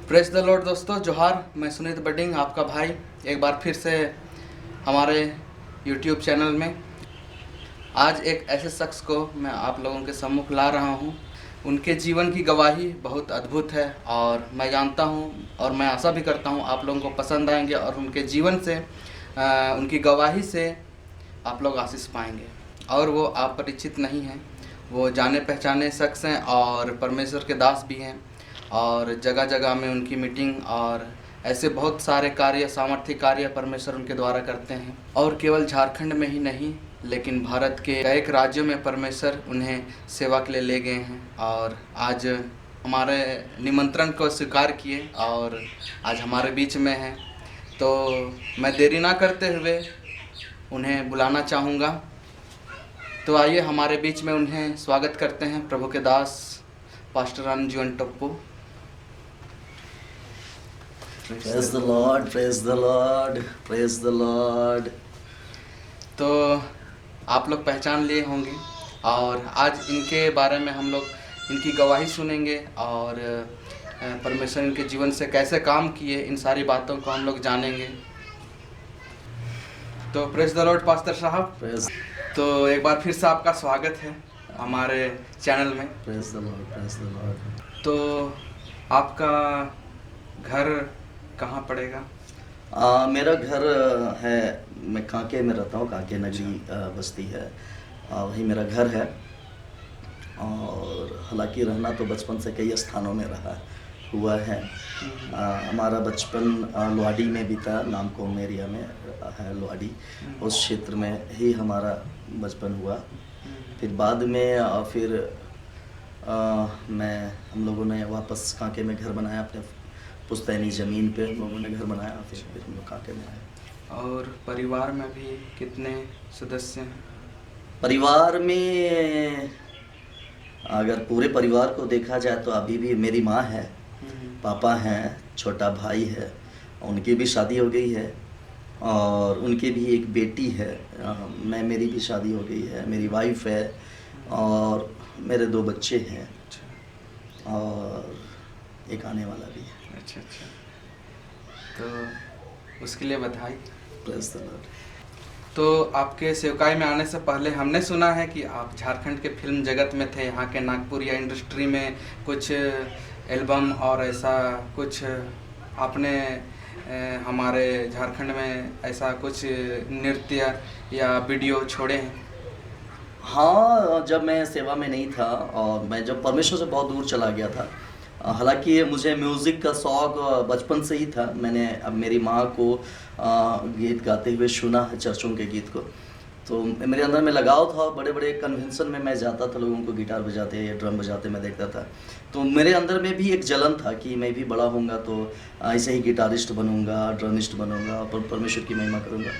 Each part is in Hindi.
प्रेस द लॉर्ड दोस्तों, जोहार। मैं सुनीत बडिंग, आपका भाई, एक बार फिर से हमारे यूट्यूब चैनल में। आज एक ऐसे शख्स को मैं आप लोगों के सम्मुख ला रहा हूँ। उनके जीवन की गवाही बहुत अद्भुत है और मैं जानता हूँ और मैं आशा भी करता हूँ आप लोगों को पसंद आएंगे और उनके जीवन से उनकी गवाही से आप लोग आशीष पाएंगे। और वो आप परिचित नहीं हैं, वो जाने पहचाने शख्स हैं और परमेश्वर के दास भी हैं और जगह जगह में उनकी मीटिंग और ऐसे बहुत सारे कार्य, सामर्थ्य कार्य परमेश्वर उनके द्वारा करते हैं। और केवल झारखंड में ही नहीं लेकिन भारत के कई राज्यों में परमेश्वर उन्हें सेवा के लिए ले गए हैं और आज हमारे निमंत्रण को स्वीकार किए और आज हमारे बीच में हैं। तो मैं देरी ना करते हुए उन्हें बुलाना चाहूँगा। तो आइए हमारे बीच में उन्हें स्वागत करते हैं, प्रभु के दास pastor Anjun Tappu. Praise the Lord, praise the Lord, praise the Lord. तो आप लोग पहचान लिए होंगे और आज इनके बारे में हम लोग इनकी गवाही सुनेंगे और परमेश्वर इनके जीवन से कैसे काम किए, इन सारी बातों को हम लोग जानेंगे। तो प्रेज द लॉर्ड पास्टर साहब। Praise, तो एक बार फिर से आपका स्वागत है हमारे चैनल में। praise the Lord, praise the Lord. तो आपका घर कहाँ पड़ेगा? मेरा घर है, मैं कांके में रहता हूँ, कांके नगरी बस्ती है, वही मेरा घर है। और हालांकि रहना तो बचपन से कई स्थानों में रहा हुआ है। हमारा बचपन लोहाड़ी में बीता, नामकोम एरिया में है लोहाड़ी, उस क्षेत्र में ही हमारा बचपन हुआ। फिर बाद में हम लोगों ने वापस कांके में घर बनाया, अपने पुश्तैनी ज़मीन पे हम लोगों ने घर बनाया। फिर हम लोग कांके में आए। और परिवार में भी कितने सदस्य हैं? परिवार में अगर पूरे परिवार को देखा जाए तो अभी भी मेरी माँ है, पापा हैं, छोटा भाई है, उनकी भी शादी हो गई है और उनकी भी एक बेटी है। मेरी भी शादी हो गई है, मेरी वाइफ है और मेरे 2 बच्चे हैं और एक आने वाला भी है। अच्छा, तो उसके लिए बधाई। Praise the Lord. तो आपके सेवकाई में आने से पहले हमने सुना है कि आप झारखंड के फिल्म जगत में थे, यहाँ के नागपुरिया इंडस्ट्री में कुछ एल्बम और ऐसा कुछ आपने हमारे झारखंड में ऐसा कुछ नृत्य या वीडियो छोड़े हैं? हाँ, जब मैं सेवा में नहीं था और मैं जब परमेश्वर से बहुत दूर चला गया था, हालांकि मुझे म्यूज़िक का शौक़ बचपन से ही था। मैंने अब मेरी माँ को गीत गाते हुए सुना है, चर्चों के गीत को, तो मेरे अंदर में लगाव था। बड़े बड़े कन्वेंशन में मैं जाता था, लोगों को गिटार बजाते या ड्रम बजाते मैं देखता था, तो मेरे अंदर में भी एक जलन था कि मैं भी बड़ा होऊंगा तो ऐसे ही गिटारिस्ट बनूंगा, ड्रमिस्ट बनूंगा और परमेश्वर की महिमा करूंगा।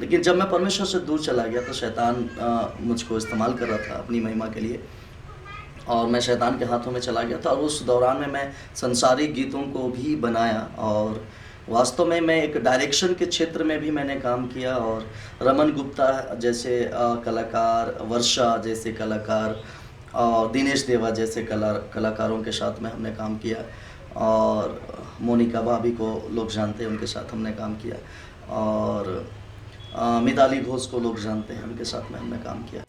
लेकिन जब मैं परमेश्वर से दूर चला गया तो शैतान मुझको इस्तेमाल कर रहा था अपनी महिमा के लिए और मैं शैतान के हाथों में चला गया था। और उस दौरान में मैं संसारिक गीतों को भी बनाया और वास्तव में मैं एक डायरेक्शन के क्षेत्र में भी मैंने काम किया और रमन गुप्ता जैसे कलाकार, वर्षा जैसे कलाकार और दिनेश देवा जैसे कलाकारों के साथ में हमने काम किया और मोनिका भाभी को लोग जानते हैं, उनके साथ हमने काम किया और मिताली घोष को लोग जानते हैं, उनके साथ में हमने काम किया।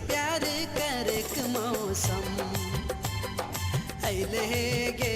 प्यार कर मौसम अले गे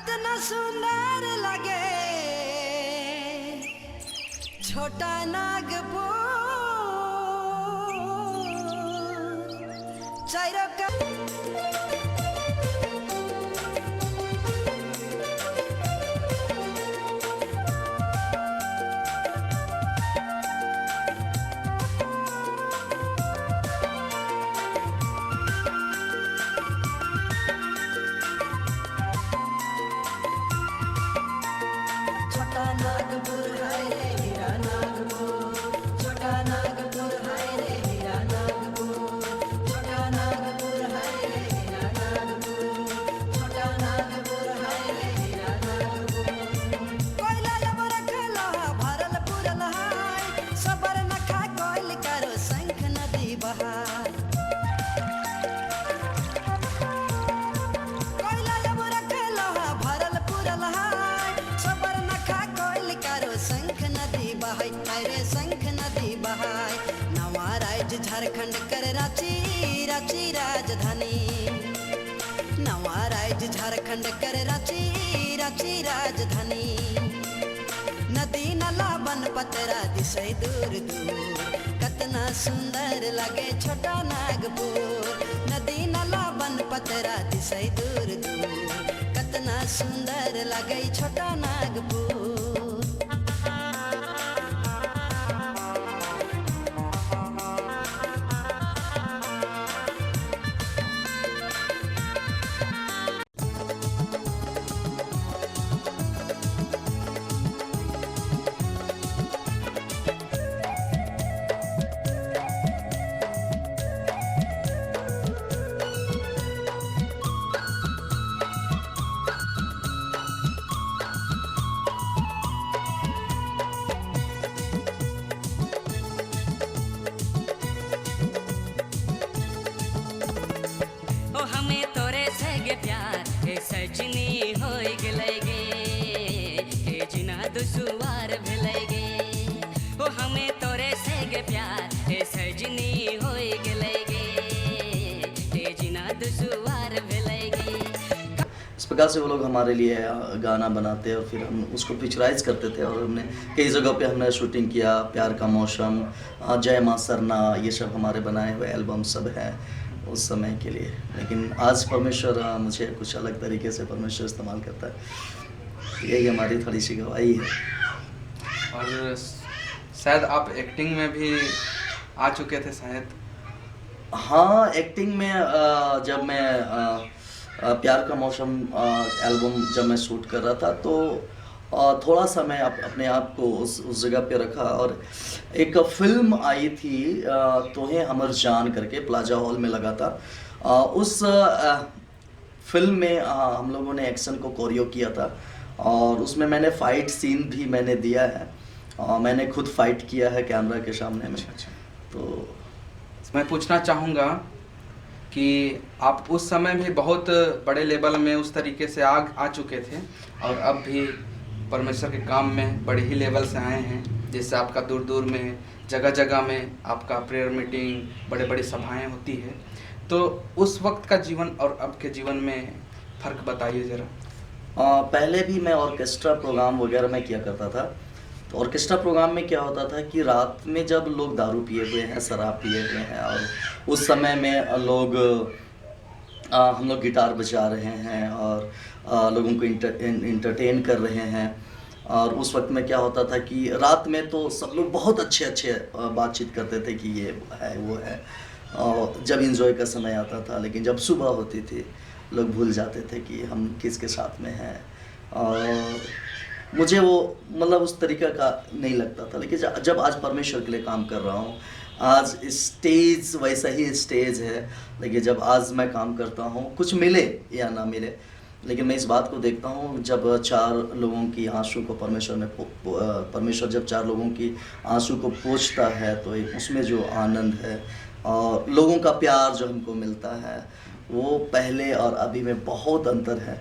कतना सुंदर लगे छोटा नागपुर चारों का छोटा नागपुर है रे हीरा नागपुर छोटा नागपुर है रे हीरा नागपुर छोटा नागपुर है रे हीरा नागपुर छोटा नागपुर है रे हीरा नागपुर कोयला लब रखला भरल पुरल है सबर न खा कोयल करो शंख नदी बहार कोयला लब रखला भरल पुरल है सबर न खा कोयल करो शंख नदी बहाय अरे शंख नदी बहाय नवा राज्य झारखंड कर रांची रांची राजधानी नवा राज्य झारखंड कर रांची रांची राजधानी नदी नाला बन पतरा दिशै दूर दूर कतना सुंदर लगे छोटा नागपुर नदी नाला बन पतरा दिशै दूर दूर कतना सुंदर लगे छोटा नागपुर ओ हमें तोरे सगे प्यार हे सजनी होई गेलै गे हे जिना दुसुवार भेलै गे ओ हमें तोरे सगे प्यार हे सजनी होई गेलै गे हे जिना दुसुवार भेलै गे इस प्रकार से वो लोग हमारे लिए गाना बनाते और फिर हम उसको पिक्चराइज करते थे और हमने कई जगह पे हमने शूटिंग किया। प्यार का मौसम, जय माँ सरना, ये सब हमारे बनाए हुए एल्बम सब हैं उस समय के लिए। लेकिन आज परमेश्वर मुझे कुछ अलग तरीके से परमेश्वर इस्तेमाल करता है, यही हमारी थोड़ी सी गवाही है। और शायद आप एक्टिंग में भी आ चुके थे शायद। हाँ, एक्टिंग में जब मैं प्यार का मौसम एल्बम जब मैं शूट कर रहा था तो थोड़ा सा मैं अपने आप को उस जगह पे रखा और एक फिल्म आई थी तोहे हमर जान करके, प्लाजा हॉल में लगा था। उस फिल्म में हम लोगों ने एक्शन को कोरियो किया था और उसमें मैंने फाइट सीन भी मैंने दिया है। मैंने खुद फाइट किया है कैमरा के सामने में। अच्छा। तो मैं पूछना चाहूँगा कि आप उस समय भी बहुत बड़े लेवल में उस तरीके से आ चुके थे और अब भी परमेश्वर के काम में बड़े ही लेवल से आए हैं, जैसे आपका दूर दूर में जगह जगह में आपका प्रेयर मीटिंग, बड़े बड़ी सभाएं होती है। तो उस वक्त का जीवन और अब के जीवन में फ़र्क बताइए ज़रा। पहले भी मैं ऑर्केस्ट्रा प्रोग्राम वगैरह में किया करता था। तो ऑर्केस्ट्रा प्रोग्राम में क्या होता था कि रात में जब लोग दारू पिए हुए हैं, शराब पिए हुए हैं और उस समय में हम लोग गिटार बजा रहे हैं और लोगों को इंटरटेन कर रहे हैं। और उस वक्त में क्या होता था कि रात में तो सब लोग बहुत अच्छे बातचीत करते थे कि ये है वो है, और जब इंजॉय का समय आता था। लेकिन जब सुबह होती थी लोग भूल जाते थे कि हम किसके साथ में हैं। और मुझे वो मतलब उस तरीका का नहीं लगता था। लेकिन जब आज परमेश्वर के लिए काम कर रहा हूँ, आज स्टेज वैसा ही स्टेज है। लेकिन जब आज मैं काम करता हूँ, कुछ मिले या ना मिले, लेकिन मैं इस बात को देखता हूँ जब 4 लोगों की आंसू को परमेश्वर जब 4 लोगों की आंसू को पोंछता है तो एक उसमें जो आनंद है और लोगों का प्यार जो हमको मिलता है वो पहले और अभी में बहुत अंतर है।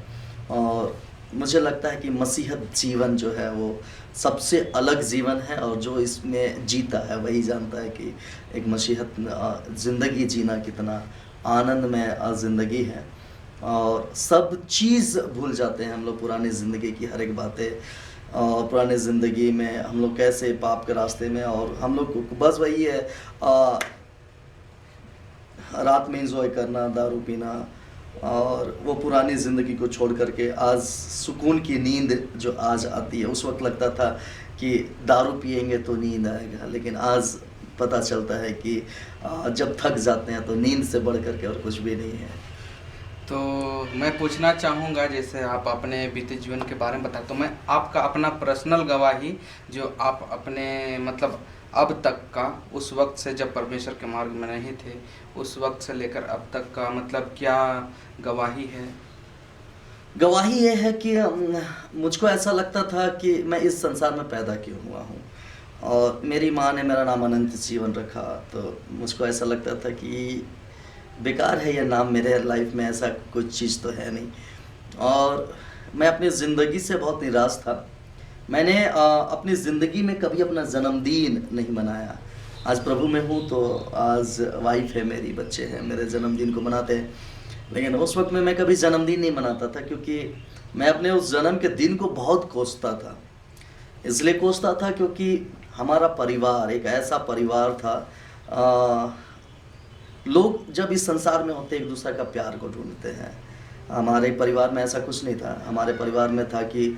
और मुझे लगता है कि मसीहत जीवन जो है वो सबसे अलग जीवन है और जो इसमें जीता है वही जानता है कि एक मसीहत ज़िंदगी जीना कितना आनंदमय ज़िंदगी है। और सब चीज़ भूल जाते हैं हम लोग, पुरानी ज़िंदगी की हर एक बातें, और पुरानी ज़िंदगी में हम लोग कैसे पाप के रास्ते में, और हम लोग को बस वही है रात में एंजॉय करना, दारू पीना, और वो पुरानी ज़िंदगी को छोड़ करके आज सुकून की नींद जो आज आती है। उस वक्त लगता था कि दारू पिएंगे तो नींद आएगा, लेकिन आज पता चलता है कि जब थक जाते हैं तो नींद से बढ़ करके और कुछ भी नहीं है। तो मैं पूछना चाहूँगा, जैसे आप अपने बीते जीवन के बारे में बताए, तो मैं आपका अपना पर्सनल गवाही जो आप अपने मतलब अब तक का, उस वक्त से जब परमेश्वर के मार्ग में नहीं थे, उस वक्त से लेकर अब तक का मतलब क्या गवाही है? गवाही ये है कि मुझको ऐसा लगता था कि मैं इस संसार में पैदा क्यों हुआ हूँ, और मेरी माँ ने मेरा नाम अनंत जीवन रखा, तो मुझको ऐसा लगता था कि बेकार है ये नाम, मेरे लाइफ में ऐसा कुछ चीज़ तो है नहीं। और मैं अपनी ज़िंदगी से बहुत निराश था। मैंने अपनी ज़िंदगी में कभी अपना जन्मदिन नहीं मनाया। आज प्रभु में हूँ तो आज वाइफ है मेरी, बच्चे हैं, मेरे जन्मदिन को मनाते हैं, लेकिन उस वक्त में मैं कभी जन्मदिन नहीं मनाता था, क्योंकि मैं अपने उस जन्म के दिन को बहुत कोसता था। इसलिए कोसता था क्योंकि हमारा परिवार एक ऐसा परिवार था, लोग जब इस संसार में होते एक दूसरे का प्यार को ढूंढते हैं। हमारे परिवार में ऐसा कुछ नहीं था। हमारे परिवार में था कि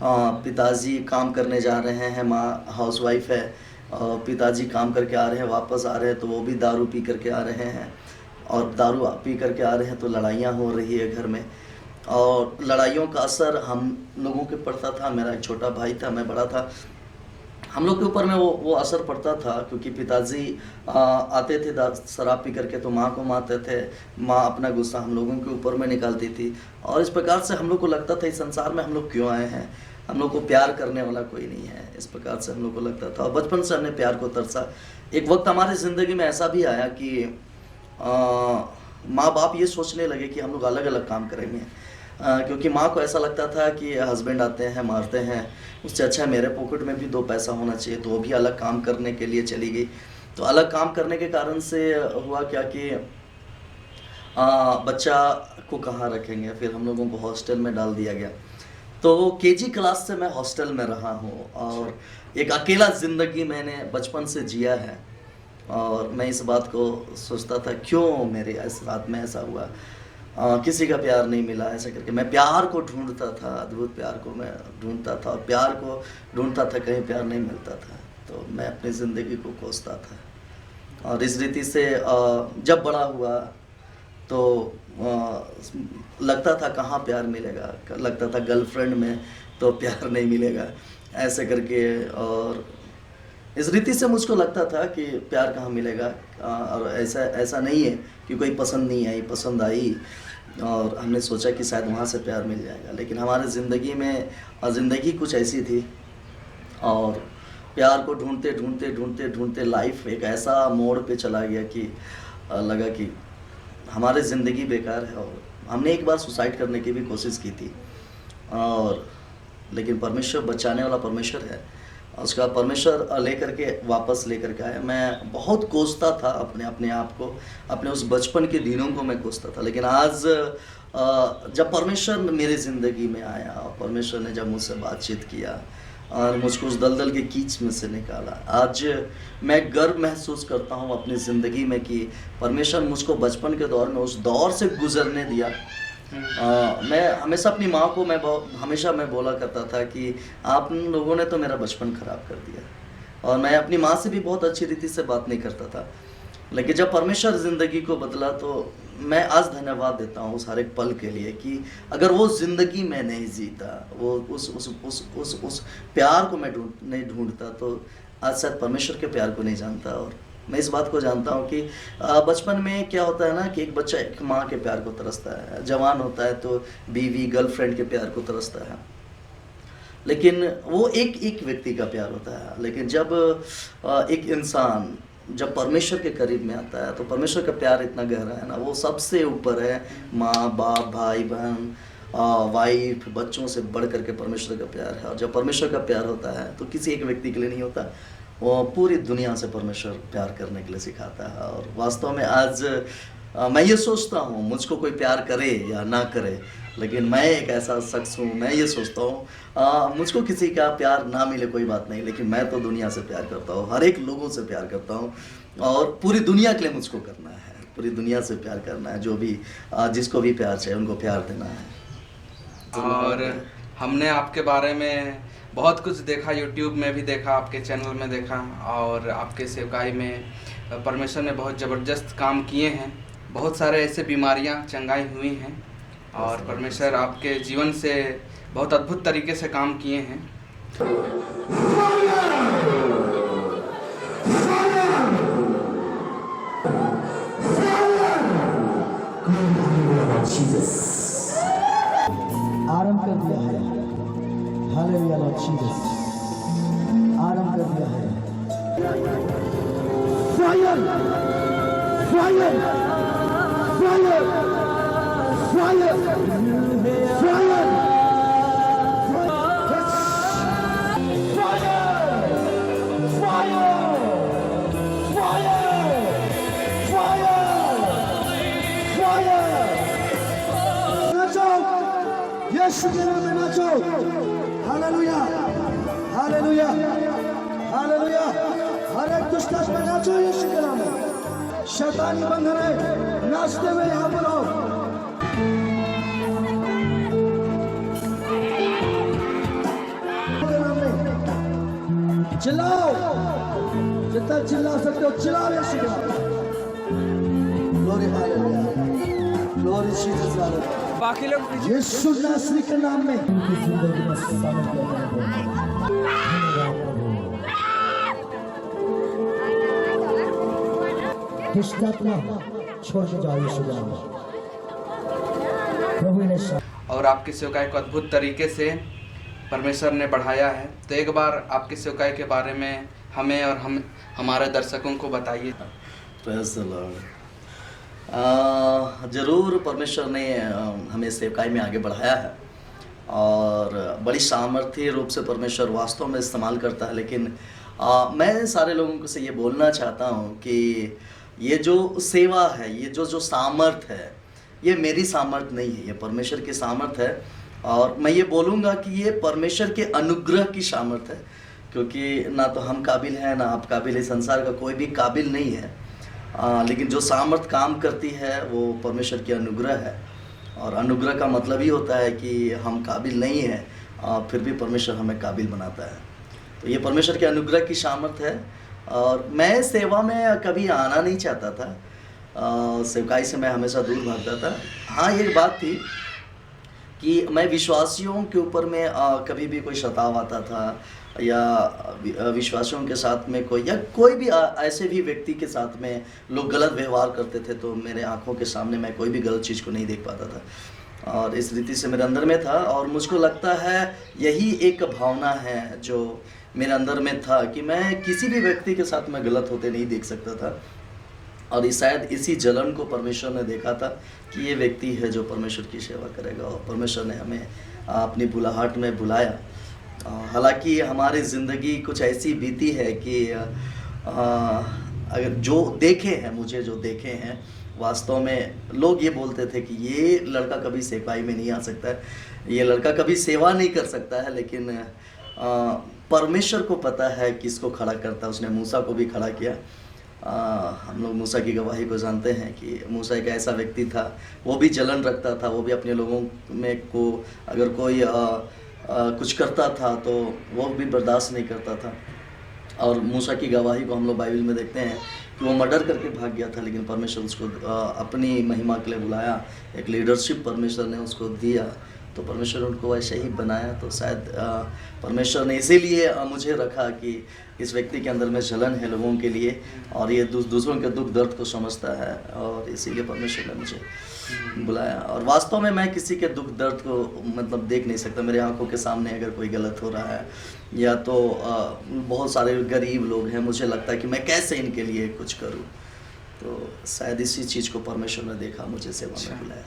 पिताजी काम करने जा रहे हैं, माँ हाउसवाइफ है, पिताजी काम करके आ रहे हैं, वापस आ रहे हैं तो वो भी दारू पी करके आ रहे हैं, और दारू पी करके आ रहे हैं तो लड़ाइयाँ हो रही है घर में, और लड़ाइयों का असर हम लोगों के पड़ता था। मेरा एक छोटा भाई था, मैं बड़ा था, हम लोग के ऊपर में वो असर पड़ता था, क्योंकि पिताजी आते थे शराब पी करके तो माँ को मारते थे, माँ अपना गुस्सा हम लोगों के ऊपर में निकालती थी, और इस प्रकार से हम लोग को लगता था इस संसार में हम लोग क्यों आए हैं, हम लोग को प्यार करने वाला कोई नहीं है, इस प्रकार से हम लोग को लगता था। और बचपन से हमने प्यार को तरसा। एक वक्त हमारी ज़िंदगी में ऐसा भी आया कि माँ बाप ये सोचने लगे कि हम लोग अलग अलग काम करेंगे, क्योंकि माँ को ऐसा लगता था कि हस्बैंड आते हैं मारते हैं, उससे अच्छा है मेरे पॉकेट में भी दो पैसा होना चाहिए, तो वो भी अलग काम करने के लिए चली गई। तो अलग काम करने के कारण से हुआ क्या कि बच्चा को कहाँ रखेंगे, फिर हम लोगों को हॉस्टल में डाल दिया गया। तो केजी क्लास से मैं हॉस्टल में रहा हूँ, और एक अकेला ज़िंदगी मैंने बचपन से जिया है, और मैं इस बात को सोचता था क्यों मेरे साथ में ऐसा हुआ, किसी का प्यार नहीं मिला, ऐसा करके मैं प्यार को ढूंढता था, अद्भुत प्यार को मैं ढूंढता था, और प्यार को ढूंढता था, कहीं प्यार नहीं मिलता था, तो मैं अपनी ज़िंदगी को कोसता था। और इस रीति से जब बड़ा हुआ तो लगता था कहाँ प्यार मिलेगा, लगता था गर्लफ्रेंड में तो प्यार नहीं मिलेगा, ऐसे करके, और इस रीति से मुझको लगता था कि प्यार कहाँ मिलेगा, और ऐसा नहीं है कि कोई पसंद नहीं आई, पसंद आई, और हमने सोचा कि शायद वहाँ से प्यार मिल जाएगा, लेकिन हमारे ज़िंदगी में ज़िंदगी कुछ ऐसी थी, और प्यार को ढूंढते ढूंढते ढूंढते ढूंढते लाइफ एक ऐसा मोड़ पे चला गया कि लगा कि हमारी ज़िंदगी बेकार है। और हमने एक बार सुसाइड करने की भी कोशिश की थी, और लेकिन परमेश्वर बचाने वाला परमेश्वर है, उसका परमेश्वर लेकर के वापस लेकर के आया। मैं बहुत कोसता था अपने आप को, अपने उस बचपन के दिनों को मैं कोसता था, लेकिन आज जब परमेश्वर मेरी ज़िंदगी में आया, और परमेश्वर ने जब मुझसे बातचीत किया और मुझको उस दलदल के कीच में से निकाला, आज मैं गर्व महसूस करता हूँ अपनी ज़िंदगी में कि परमेश्वर मुझको बचपन के दौर में उस दौर से गुजरने दिया। मैं हमेशा अपनी माँ को हमेशा मैं बोला करता था कि आप लोगों ने तो मेरा बचपन ख़राब कर दिया, और मैं अपनी माँ से भी बहुत अच्छी रीति से बात नहीं करता था, लेकिन जब परमेश्वर ज़िंदगी को बदला तो मैं आज धन्यवाद देता हूँ उस हर एक पल के लिए कि अगर वो ज़िंदगी मैं नहीं जीता, वो उस प्यार को मैं नहीं ढूंढता, तो आज शायद परमेश्वर के प्यार को नहीं जानता। और मैं इस बात को जानता हूँ कि बचपन में क्या होता है ना कि एक बच्चा एक माँ के प्यार को तरसता है, जवान होता है तो बीवी गर्लफ्रेंड के प्यार को तरसता है, लेकिन वो एक व्यक्ति का प्यार होता है। लेकिन जब एक इंसान जब परमेश्वर के करीब में आता है तो परमेश्वर का प्यार इतना गहरा है ना, वो सबसे ऊपर है। माँ बाप भाई बहन वाइफ बच्चों से बढ़ करके परमेश्वर का प्यार है। और जब परमेश्वर का प्यार होता है तो किसी एक व्यक्ति के लिए नहीं होता, वो पूरी दुनिया से परमेश्वर प्यार करने के लिए सिखाता है। और वास्तव में आज मैं ये सोचता हूँ मुझको कोई प्यार करे या ना करे, लेकिन मैं एक ऐसा शख्स हूँ, मैं ये सोचता हूँ मुझको किसी का प्यार ना मिले कोई बात नहीं, लेकिन मैं तो दुनिया से प्यार करता हूँ, हर एक लोगों से प्यार करता हूँ और पूरी दुनिया के लिए मुझको करना है, पूरी दुनिया से प्यार करना है, जो भी जिसको भी प्यार चाहिए उनको प्यार देना है। और हमने आपके बारे में बहुत कुछ देखा, यूट्यूब में भी देखा, आपके चैनल में देखा, और आपके सेवकाई में परमेश्वर ने बहुत ज़बरदस्त काम किए हैं, बहुत सारे ऐसे बीमारियां चंगाई हुई हैं और परमेश्वर आपके जीवन से बहुत अद्भुत तरीके से काम किए हैं। आरंभ कर दिया है, हालेलुया लॉर्ड जीसस, आरंभ कर दिया है। Fire fire fire fire fire यीशु के नाम में नाचो, हालेलुया हालेलुया हालेलुया। हर एक दुष्ट में नाचो यीशु के नाम में, शैतानी बंधन है, नाचते हुए यहाँ पर आओ। चिल्लाओ, जितना चिल्ला सकते हो चिल्लाओ यीशु के नाम में। Glory hallelujah, glory Jesus hallelujah. बाकी लोग यीशु नासरी के नाम में उनकी जिंदगी में शामिल करने दुष्टात्मा छोड़ के जाओ यीशु के नाम में। प्रभु ने और आपकी सेवकाई को अद्भुत तरीके से परमेश्वर ने बढ़ाया है। तो एक बार आपकी सेवकाई के बारे में हमें और हमारे दर्शकों को बताइए। Praise the Lord. ज़रूर परमेश्वर ने हमें सेवकाई में आगे बढ़ाया है और बड़ी सामर्थ्य रूप से परमेश्वर वास्तव में इस्तेमाल करता है, लेकिन मैं सारे लोगों को से ये बोलना चाहता हूँ कि ये जो सेवा है, ये जो सामर्थ है, ये मेरी सामर्थ नहीं है, ये परमेश्वर की सामर्थ है। और मैं ये बोलूँगा कि ये परमेश्वर के अनुग्रह की सामर्थ है, क्योंकि ना तो हम काबिल हैं ना आप काबिल है, संसार का कोई भी काबिल नहीं है। लेकिन जो सामर्थ काम करती है वो परमेश्वर की अनुग्रह है, और अनुग्रह का मतलब ही होता है कि हम काबिल नहीं हैं फिर भी परमेश्वर हमें काबिल बनाता है। तो ये परमेश्वर के अनुग्रह की सामर्थ है। और मैं सेवा में कभी आना नहीं चाहता था, सेवकाई से मैं हमेशा दूर भागता था। हाँ, एक बात थी कि मैं विश्वासियों के ऊपर में कभी भी कोई शताव आता था या विश्वासियों के साथ में कोई या कोई भी ऐसे भी व्यक्ति के साथ में लोग गलत व्यवहार करते थे, तो मेरे आंखों के सामने मैं कोई भी गलत चीज़ को नहीं देख पाता था। और इस रीति से मेरे अंदर में था, और मुझको लगता है यही एक भावना है जो मेरे अंदर में था कि मैं किसी भी व्यक्ति के साथ में गलत होते नहीं देख सकता था। और शायद इसी जलन को परमेश्वर ने देखा था कि ये व्यक्ति है जो परमेश्वर की सेवा करेगा, और परमेश्वर ने हमें अपनी बुलाहट में बुलाया। हालांकि हमारी ज़िंदगी कुछ ऐसी बीती है कि अगर जो देखे हैं, मुझे जो देखे हैं, वास्तव में लोग ये बोलते थे कि ये लड़का कभी सेवकाई में नहीं आ सकता है, ये लड़का कभी सेवा नहीं कर सकता है। लेकिन परमेश्वर को पता है किसको खड़ा करता है, उसने मूसा को भी खड़ा किया। हम लोग मूसा की गवाही को जानते हैं कि मूसा एक ऐसा व्यक्ति था, वो भी जलन रखता था, वो भी अपने लोगों में को अगर कोई कुछ करता था तो वो भी बर्दाश्त नहीं करता था। और मूसा की गवाही को हम लोग बाइबल में देखते हैं कि वो मर्डर करके भाग गया था, लेकिन परमेश्वर उसको अपनी महिमा के लिए बुलाया, एक लीडरशिप परमेश्वर ने उसको दिया, तो परमेश्वर ने उनको ऐसे ही बनाया। तो शायद परमेश्वर ने इसीलिए मुझे रखा कि इस व्यक्ति के अंदर में जलन है लोगों के लिए, और ये दूसरों के दुख दर्द को समझता है, और इसीलिए परमेश्वर ने मुझे बुलाया। और वास्तव में मैं किसी के दुख दर्द को मतलब देख नहीं सकता। मेरे आंखों के सामने अगर कोई गलत हो रहा है या तो बहुत सारे गरीब लोग हैं, मुझे लगता है कि मैं कैसे इनके लिए कुछ करूं, तो शायद इसी चीज़ को परमेश्वर ने देखा, मुझे सेवा में बुलाया।